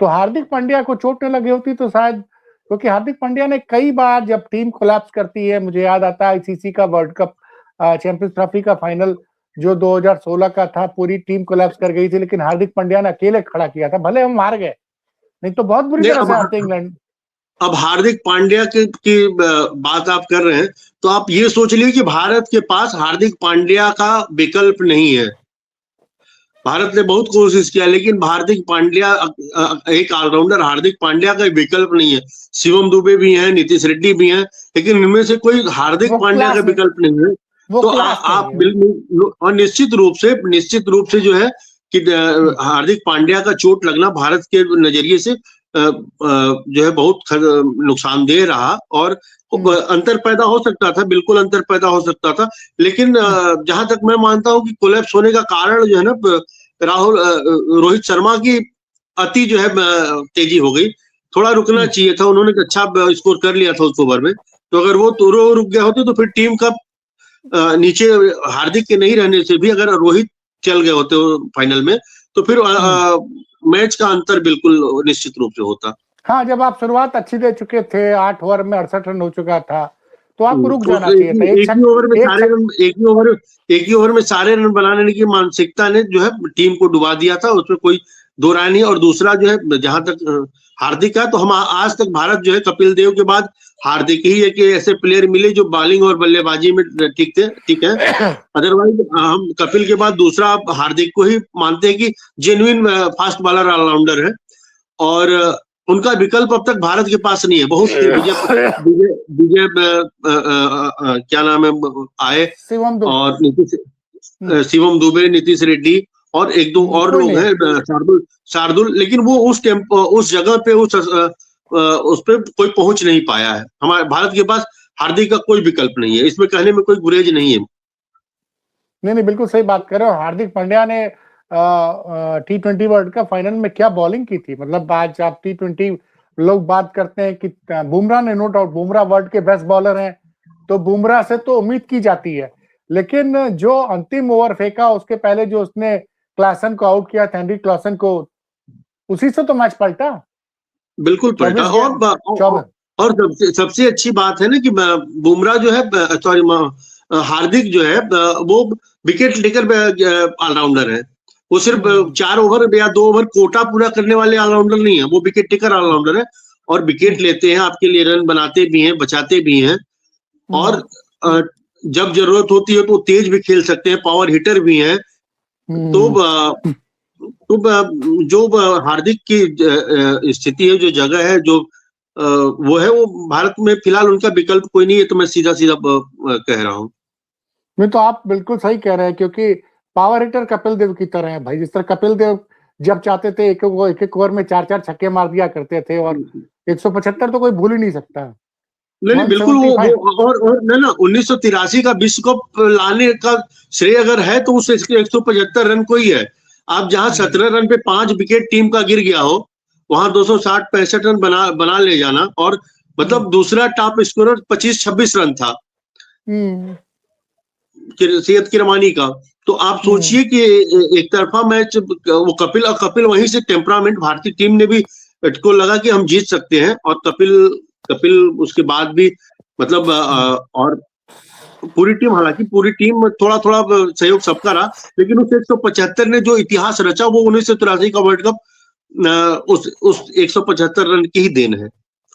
तो हार्दिक पांड्या को चोट न लगी होती तो शायद, क्योंकि हार्दिक पांड्या ने कई बार जब टीम कोलैप्स करती है, मुझे याद आता है आईसीसी का वर्ल्ड कप चैंपियंस ट्रॉफी का फाइनल जो 2016 का था, पूरी टीम कोलैप्स कर गई थी, लेकिन हार्दिक पांड्या ने अकेले खड़ा किया था, भले हम हार गए, नहीं तो बहुत बुरी तरह से हारते इंग्लैंड। अब हार्दिक पांड्या की बात आप कर रहे हैं, तो आप ये सोच लीजिए कि भारत के पास हार्दिक पांड्या का विकल्प नहीं है। भारत ने बहुत कोशिश किया, लेकिन हार्दिक पांड्या एक ऑलराउंडर, हार्दिक पांड्या का विकल्प नहीं है। शिवम दुबे भी हैं, नीतीश रेड्डी भी हैं, लेकिन इनमें से कोई हार्दिक पांड्या का विकल्प नहीं है। तो आप बिल्कुल, और निश्चित रूप से जो है कि हार्दिक पांड्या का चोट लगना भारत के नजरिए से जो है बहुत नुकसानदेह रहा और अंतर पैदा हो सकता था, बिल्कुल अंतर पैदा हो सकता था। लेकिन जहां तक मैं मानता हूं कि कोलैप्स होने का कारण जो है ना, रोहित शर्मा की अति जो है तेजी हो गई। थोड़ा रुकना चाहिए था, उन्होंने अच्छा स्कोर कर लिया था उस ओवर में, तो अगर वो रुक गया होते तो फिर टीम का नीचे हार्दिक के नहीं रहने से भी अगर रोहित चल गए होते फाइनल में, तो फिर मैच का अंतर बिल्कुल निश्चित रूप से होता। हाँ, जब आप शुरुआत अच्छी दे चुके थे, 8 ओवर में 68 रन हो चुका था, तो आपको रुक जाना चाहिए था। एक ही ओवर में सारे रन बनाने की मानसिकता ने जो है टीम को डुबा दिया था, उसमें कोई दो राय नहीं। और दूसरा जो है, जहां तक हार्दिक है, तो हम आज तक भारत जो है कपिल देव के बाद हार्दिक ही है कि ऐसे प्लेयर मिले जो बॉलिंग और बल्लेबाजी में ठीक है। अदरवाइज हम कपिल के बाद दूसरा हार्दिक को ही मानते हैं कि जेन्युइन फास्ट बॉलर ऑलराउंडर है, और उनका विकल्प अब तक भारत के पास नहीं है। बहुत विजय क्या नाम है आए, और शिवम दुबे, नीतीश रेड्डी और एक दो और लोग हैं, शार्दुल, लेकिन वो उस जगह पे उस पे कोई पहुंच नहीं पाया है। हमारे भारत के पास हार्दिक का कोई विकल्प नहीं है, इसमें कहने में कोई गुरेज नहीं है। नहीं, बिल्कुल सही बात कर रहे हो। हार्दिक पांड्या ने T20 वर्ल्ड कप फाइनल में क्या बॉलिंग की थी। मतलब आज आप T20 लोग बात करते हैं कि बुमराह ने, नो डाउट बुमराह वर्ल्ड के बेस्ट बॉलर हैं, तो बुमराह से तो उम्मीद की जाती है, लेकिन जो अंतिम ओवर फेंका उसके पहले जो उसने क्लासन को आउट किया, हेनरी क्लासन को, उसी से तो मैच पलटा, बिल्कुल पलटा। और सबसे अच्छी बात है ना कि बुमराह जो है, सॉरी हार्दिक जो है वो विकेट टेकर ऑलराउंडर है। वो सिर्फ 4 ओवर या 2 ओवर कोटा पूरा करने वाले ऑलराउंडर नहीं है, वो विकेट टेकर ऑलराउंडर है, और विकेट लेते हैं, आपके लिए रन बनाते भी हैं, बचाते भी हैं, और जब जरूरत होती है तो तेज भी खेल सकते हैं, पावर हिटर भी हैं। तो जो हार्दिक की स्थिति है, जो जगह है, जो वो है, वो भारत में फिलहाल उनका विकल्प कोई नहीं है। तो मैं सीधा कह रहा हूँ। मैं तो आप बिल्कुल सही कह रहे हैं, क्योंकि पावर हिटर कपिल देव की तरह है भाई। जिस तरह कपिल देव जब चाहते थे एक एक ओवर में 4-4 छक्के मार दिया करते थे और 175 तो कोई भूल ही नहीं सकता। नहीं बिल्कुल 175 वो और ना 1983 का विश्व कप लाने का श्रेय अगर है तो उस 175 रन को ही है। आप जहां 17 रन पे 5 विकेट टीम का गिर गया हो, वहां 260-65 रन बना ले जाना, और मतलब दूसरा टॉप स्कोरर 25-26 रन था सैयद किरमानी का। तो आप सोचिए कि एक तरफा मैच वो कपिल वहीं से टेम्परामेंट भारतीय टीम ने भी को लगा कि हम जीत सकते हैं, और कपिल उसके बाद भी मतलब और पूरी टीम, हालांकि पूरी टीम थोड़ा थोड़ा सहयोग सबका रहा, लेकिन उस 175 ने जो इतिहास रचा वो 1983 का वर्ल्ड कप उस 175 रन की ही देन है।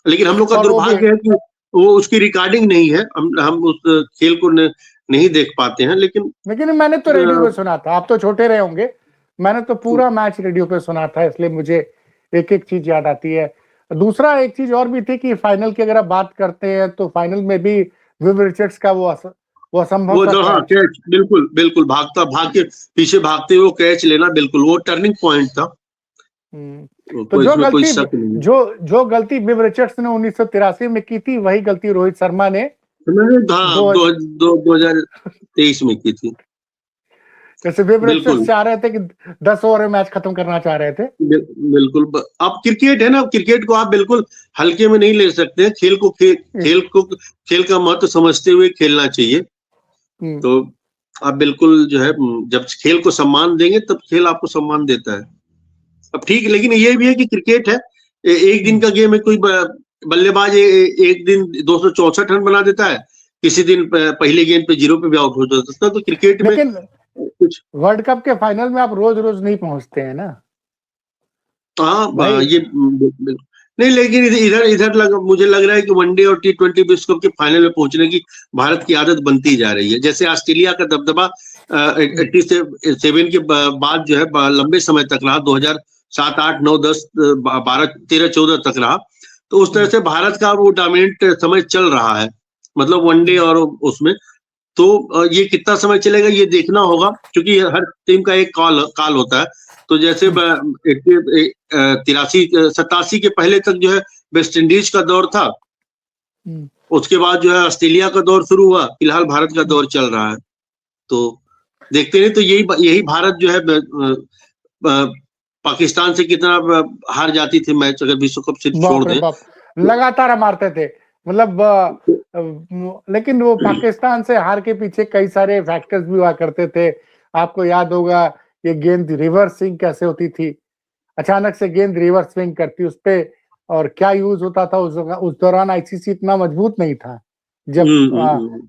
लेकिन हम लोग का दुर्भाग्य है कि वो उसकी रिकॉर्डिंग नहीं है, हम उस खेल को नहीं देख पाते हैं। लेकिन मैंने तो रेडियो पे सुना था, आप तो छोटे रहे होंगे, मैंने तो पूरा मैच रेडियो पे सुना था, इसलिए मुझे एक एक चीज याद आती है। दूसरा एक चीज और भी थी कि फाइनल की अगर आप बात करते हैं तो फाइनल में भी विव रिचर्ड्स का वो असंभव कैच, बिल्कुल भाग के पीछे भागते हुए कैच लेना, बिल्कुल वो टर्निंग पॉइंट था। तो जो गलती विव रिचर्ड्स ने 1983 में की थी, वही गलती रोहित शर्मा ने 2023 में की थी। जैसे विव रिचर्ड्स चाह रहे थे कि 10 ओवर में मैच खत्म करना चाह रहे थे। बिल्कुल। अब क्रिकेट है ना, क्रिकेट को आप बिल्कुल हल्के में नहीं ले सकते हैं। खेल का महत्व समझते हुए खेलना चाहिए। तो आप बिल्कुल जो है, जब खेल को सम्मान देंगे तब खेल आपको सम्मान देता है। अब ठीक, लेकिन ये भी है कि क्रिकेट है, एक दिन का गेम है, कोई बल्लेबाज एक दिन 264 रन बना देता है, किसी दिन पहले गेंद पे 0 पे भी आउट हो जाता है। तो क्रिकेट में कुछ वर्ल्ड कप के फाइनल में आप रोज रोज नहीं पहुंचते हैं ना। हाँ ये नहीं, लेकिन इधर मुझे लग रहा है कि वनडे और T20 विश्व कप के फाइनल में पहुंचने की भारत की आदत बनती जा रही है। जैसे ऑस्ट्रेलिया का दबदबा 87 के बाद जो है लंबे समय तक रहा, 2007, 8, 9, 10, 12, 13, 14 तक रहा। तो उस तरह से भारत का वो डोमिनेंट समय चल रहा है, मतलब वनडे और उसमें। तो ये कितना समय चलेगा ये देखना होगा, क्योंकि हर टीम का एक काल होता है। तो जैसे 87 के पहले तक जो है वेस्ट इंडीज का दौर था, उसके बाद जो है ऑस्ट्रेलिया का दौर शुरू हुआ, फिलहाल भारत का दौर चल रहा है। तो देखते हैं, तो यही भारत जो है पाकिस्तान से कितना हार जाती थी मैच, अगर विश्व कप से छोड़ दें, लगातार मारते थे मतलब। लेकिन वो पाकिस्तान से हार के पीछे कई सारे फैक्टर्स भी हुआ करते थे। आपको याद होगा ये गेंद रिवर्स स्विंग कैसे होती थी, अचानक से गेंद रिवर्स स्विंग करती उस पे, और क्या यूज होता था उस दौरान। आईसीसी इतना मजबूत नहीं था जब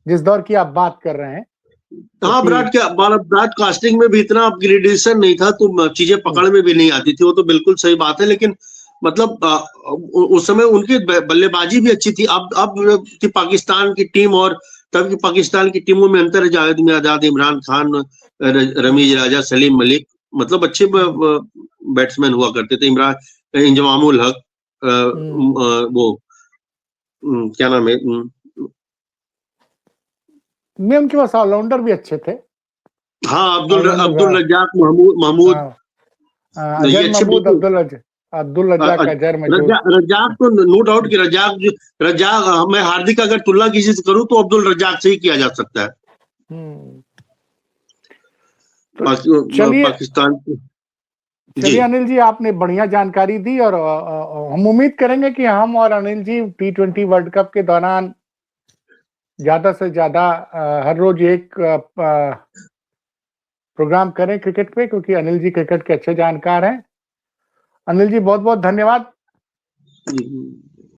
जिस दौर की आप बात कर रहे हैं। हाँ, ब्रॉडकास्टिंग में भी इतना अपग्रेडेशन नहीं था, तो चीजें पकड़ में भी नहीं आती थी, वो तो बिल्कुल सही बात है। लेकिन मतलब उस समय उनकी बल्लेबाजी भी अच्छी थी। अब की पाकिस्तान की टीम और तब की पाकिस्तान की टीमों में अंतर है। जावेद मियांदाद, इमरान खान, रमीज राजा, सलीम मलिक, मतलब अच्छे बैट्समैन हुआ करते थे। इंजमामुल हक, वो क्या नाम है, उनके पास ऑलराउंडर भी अच्छे थे। हाँ, अब्दुल रज्जाक, महमूद, रज्जाक तो नो डाउट कि रज्जाक मैं हार्दिक अगर तुलना किसी से करूं तो अब्दुल रज्जाक से ही किया जा सकता है। पाकिस्तान। चलिए अनिल जी, आपने बढ़िया जानकारी दी, और हम उम्मीद करेंगे कि हम और Anil ji T20 world cup के दौरान ज्यादा से ज्यादा हर रोज एक प्रोग्राम करें क्रिकेट पे, क्योंकि अनिल जी क्रिकेट के अच्छे जानकार हैं। अनिल जी बहुत बहुत धन्यवाद।